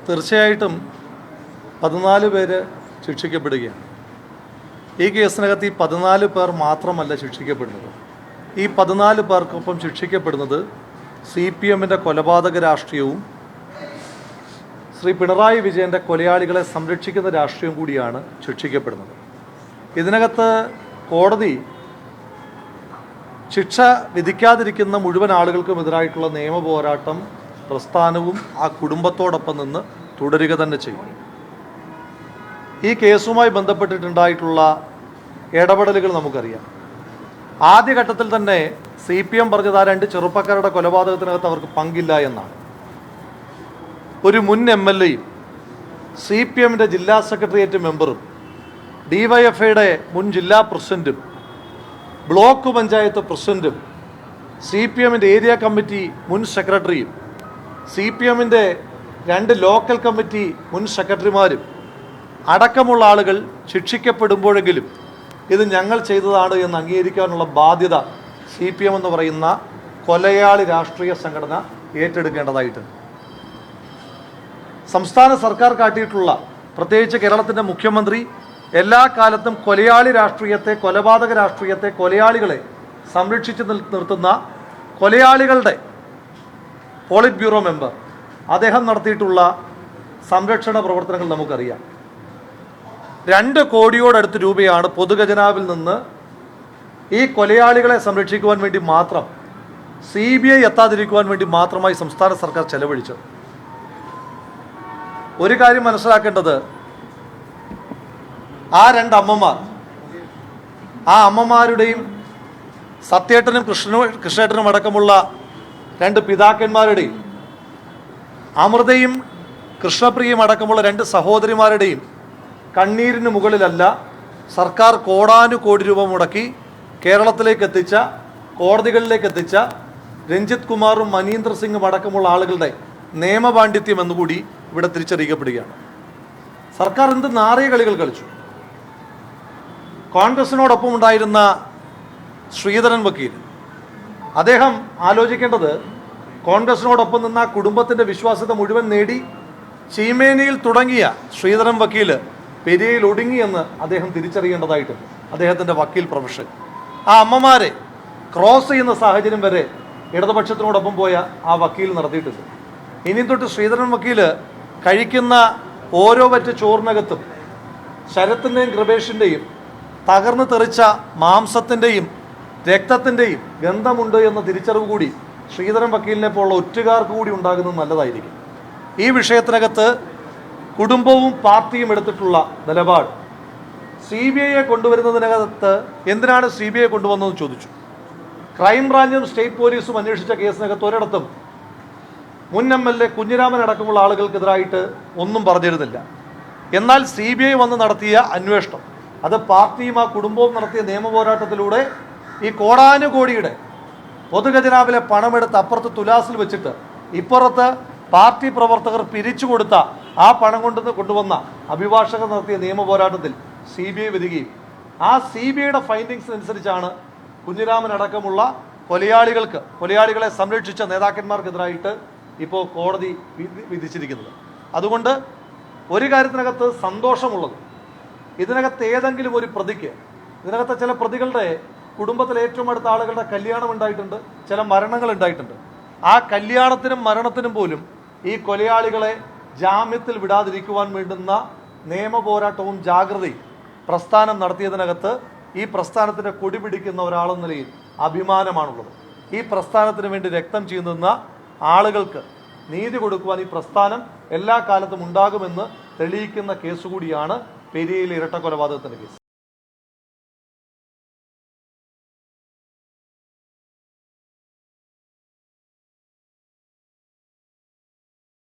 തീർച്ചയായിട്ടും 14 പേര് ശിക്ഷിക്കപ്പെടുകയാണ്. ഈ കേസിനകത്ത് ഈ 14 പേർ മാത്രമല്ല ശിക്ഷിക്കപ്പെടുന്നത്. ഈ 14 പേർക്കൊപ്പം ശിക്ഷിക്കപ്പെടുന്നത് CPMൻ്റെ കൊലപാതക രാഷ്ട്രീയവും ശ്രീ പിണറായി വിജയൻ്റെ കൊലയാളികളെ സംരക്ഷിക്കുന്ന രാഷ്ട്രീയവും കൂടിയാണ് ശിക്ഷിക്കപ്പെടുന്നത്. ഇതിനകത്ത് കോടതി ശിക്ഷ വിധിക്കാതിരിക്കുന്ന മുഴുവൻ ആളുകൾക്കും എതിരായിട്ടുള്ള നിയമ പോരാട്ടം പ്രസ്ഥാനവും ആ കുടുംബത്തോടൊപ്പം നിന്ന് തുടരുക തന്നെ ചെയ്യും. ഈ കേസുമായി ബന്ധപ്പെട്ടിട്ടുണ്ടായിട്ടുള്ള ഇടപെടലുകൾ നമുക്കറിയാം. ആദ്യഘട്ടത്തിൽ തന്നെ CPM പറഞ്ഞത് ആ 2 ചെറുപ്പക്കാരുടെ കൊലപാതകത്തിനകത്ത് അവർക്ക് പങ്കില്ല എന്നാണ്. ഒരു മുൻ MLAയും CPMൻ്റെ ജില്ലാ സെക്രട്ടേറിയറ്റ് മെമ്പറും DYFIയുടെ മുൻ ജില്ലാ പ്രസിഡന്റും ബ്ലോക്ക് പഞ്ചായത്ത് പ്രസിഡന്റും CPMൻ്റെ ഏരിയ കമ്മിറ്റി മുൻ സെക്രട്ടറിയും CPMൻ്റെ 2 ലോക്കൽ കമ്മിറ്റി മുൻ സെക്രട്ടറിമാരും അടക്കമുള്ള ആളുകൾ ശിക്ഷിക്കപ്പെടുമ്പോഴെങ്കിലും ഇത് ഞങ്ങൾ ചെയ്തതാണ് എന്ന് അംഗീകരിക്കാനുള്ള ബാധ്യത CPM എന്ന് പറയുന്ന കൊലയാളി രാഷ്ട്രീയ സംഘടന ഏറ്റെടുക്കേണ്ടതായിട്ടുണ്ട്. സംസ്ഥാന സർക്കാർ കാട്ടിയിട്ടുള്ള, പ്രത്യേകിച്ച് കേരളത്തിൻ്റെ മുഖ്യമന്ത്രി എല്ലാ കാലത്തും കൊലയാളി രാഷ്ട്രീയത്തെ, കൊലപാതക രാഷ്ട്രീയത്തെ, കൊലയാളികളെ സംരക്ഷിച്ച് നിർത്തുന്ന കൊലയാളികളുടെ പോളിറ്റ് ബ്യൂറോ മെമ്പർ അദ്ദേഹം നടത്തിയിട്ടുള്ള സംരക്ഷണ പ്രവർത്തനങ്ങൾ നമുക്കറിയാം. 2 കോടിയോടടുത്ത് രൂപയാണ് പൊതുഖജനാവിൽ നിന്ന് ഈ കൊലയാളികളെ സംരക്ഷിക്കുവാൻ വേണ്ടി മാത്രം, CBI എത്താതിരിക്കുവാൻ വേണ്ടി മാത്രമായി സംസ്ഥാന സർക്കാർ ചെലവഴിച്ചത്. ഒരു കാര്യം മനസ്സിലാക്കേണ്ടത്, ആ 2 അമ്മമാർ, ആ അമ്മമാരുടെയും സത്യേട്ടനും കൃഷ്ണേട്ടനും അടക്കമുള്ള 2 പിതാക്കന്മാരുടെയും അമൃതയും കൃഷ്ണപ്രിയയും അടക്കമുള്ള 2 സഹോദരിമാരുടെയും കണ്ണീരിന് മുകളിലല്ല സർക്കാർ കോടാനുകോടി രൂപ മുടക്കി കേരളത്തിലേക്ക് എത്തിച്ച, കോടതികളിലേക്ക് എത്തിച്ച രഞ്ജിത്ത് കുമാറും മനീന്ദർ സിംഗും അടക്കമുള്ള ആളുകളുടെ നിയമപാണ്ഡിത്യം എന്നുകൂടി ഇവിടെ തിരിച്ചറിയിക്കപ്പെടുകയാണ്. സർക്കാർ എന്ത് നാറിയ കളികൾ കളിച്ചു. കോൺഗ്രസിനോടൊപ്പം ഉണ്ടായിരുന്ന ശ്രീധരൻ വക്കീൽ, അദ്ദേഹം ആലോചിക്കേണ്ടത്, കോൺഗ്രസിനോടൊപ്പം നിന്ന ആ കുടുംബത്തിൻ്റെ വിശ്വാസ്യത മുഴുവൻ നേടി ചീമേനിയിൽ തുടങ്ങിയ ശ്രീധരൻ വക്കീൽ പെരിയയിൽ ഒടുങ്ങിയെന്ന് അദ്ദേഹം തിരിച്ചറിയേണ്ടതായിട്ടുണ്ട്. അദ്ദേഹത്തിൻ്റെ വക്കീൽ പ്രൊഫഷൻ ആ അമ്മമാരെ ക്രോസ് ചെയ്യുന്ന സാഹചര്യം വരെ ഇടതുപക്ഷത്തിനോടൊപ്പം പോയ ആ വക്കീൽ നടത്തിയിട്ടുണ്ട്. ഇനി തൊട്ട് ശ്രീധരൻ വക്കീൽ കഴിക്കുന്ന ഓരോ വറ്റ് ചോറിനകത്തും ശരത്തിൻ്റെയും കൃപേഷിൻ്റെയും തകർന്നു തെറിച്ച മാംസത്തിൻ്റെയും രക്തത്തിൻ്റെയും ഗന്ധമുണ്ട് എന്ന തിരിച്ചറിവ് കൂടി ശ്രീധരൻ വക്കീലിനെ പോലുള്ള ഒറ്റുകാർക്ക് കൂടി ഉണ്ടാകുന്നത് നല്ലതായിരിക്കും. ഈ വിഷയത്തിനകത്ത് കുടുംബവും പാർട്ടിയും എടുത്തിട്ടുള്ള നിലപാട്, CBIയെ കൊണ്ടുവരുന്നതിനകത്ത് എന്തിനാണ് CBI കൊണ്ടുവന്നതെന്ന് ചോദിച്ചു. ക്രൈംബ്രാഞ്ചും സ്റ്റേറ്റ് പോലീസും അന്വേഷിച്ച കേസിനകത്ത് ഒരിടത്തും മുൻ MLA കുഞ്ഞിരാമൻ അടക്കമുള്ള ആളുകൾക്കെതിരായിട്ട് ഒന്നും പറഞ്ഞിരുന്നില്ല. എന്നാൽ CBI വന്ന് നടത്തിയ അന്വേഷണം, അത് പാർട്ടിയും ആ കുടുംബവും നടത്തിയ നിയമ പോരാട്ടത്തിലൂടെ ഈ കോടാനുകോടിയുടെ പൊതുഖജനാവിലെ പണമെടുത്ത് അപ്പുറത്ത് തുലാസിൽ വെച്ചിട്ട് ഇപ്പുറത്ത് പാർട്ടി പ്രവർത്തകർ പിരിച്ചു കൊടുത്ത ആ പണം കൊണ്ടുവന്ന അഭിഭാഷകർ നടത്തിയ നിയമ പോരാട്ടത്തിൽ CBI വരികയും ആ CBIയുടെ ഫൈൻഡിങ്സിനനുസരിച്ചാണ് കുഞ്ഞിരാമൻ അടക്കമുള്ള കൊലയാളികളെ സംരക്ഷിച്ച നേതാക്കന്മാർക്കെതിരായിട്ട് ഇപ്പോൾ കോടതി വിധിച്ചിരിക്കുന്നത്. അതുകൊണ്ട് ഒരു കാര്യത്തിനകത്ത് സന്തോഷമുള്ളത്, ഇതിനകത്ത് ഏതെങ്കിലും ഒരു പ്രതിക്ക്, ഇതിനകത്ത് ചില പ്രതികളുടെ കുടുംബത്തിലെ ഏറ്റവും അടുത്ത ആളുകളുടെ കല്യാണം ഉണ്ടായിട്ടുണ്ട്, ചില മരണങ്ങൾ ഉണ്ടായിട്ടുണ്ട്. ആ കല്യാണത്തിനും മരണത്തിനും പോലും ഈ കൊലയാളികളെ ജാമ്യത്തിൽ വിടാതിരിക്കുവാൻ വേണ്ടുന്ന നിയമ പോരാട്ടവും ജാഗ്രതയും പ്രസ്ഥാനം നടത്തിയതിനകത്ത് ഈ പ്രസ്ഥാനത്തിൻ്റെ കൊടി പിടിക്കുന്ന ഒരാളെന്ന നിലയിൽ അഭിമാനമാണുള്ളത്. ഈ പ്രസ്ഥാനത്തിന് വേണ്ടി രക്തം ചീന്തുന്ന ആളുകൾക്ക് നീതി കൊടുക്കുവാൻ ഈ പ്രസ്ഥാനം എല്ലാ കാലത്തും ഉണ്ടാകുമെന്ന് തെളിയിക്കുന്ന കേസുകൂടിയാണ് പെരിയയിലെ ഇരട്ടക്കൊലപാതകത്തിൻ്റെ കേസ്.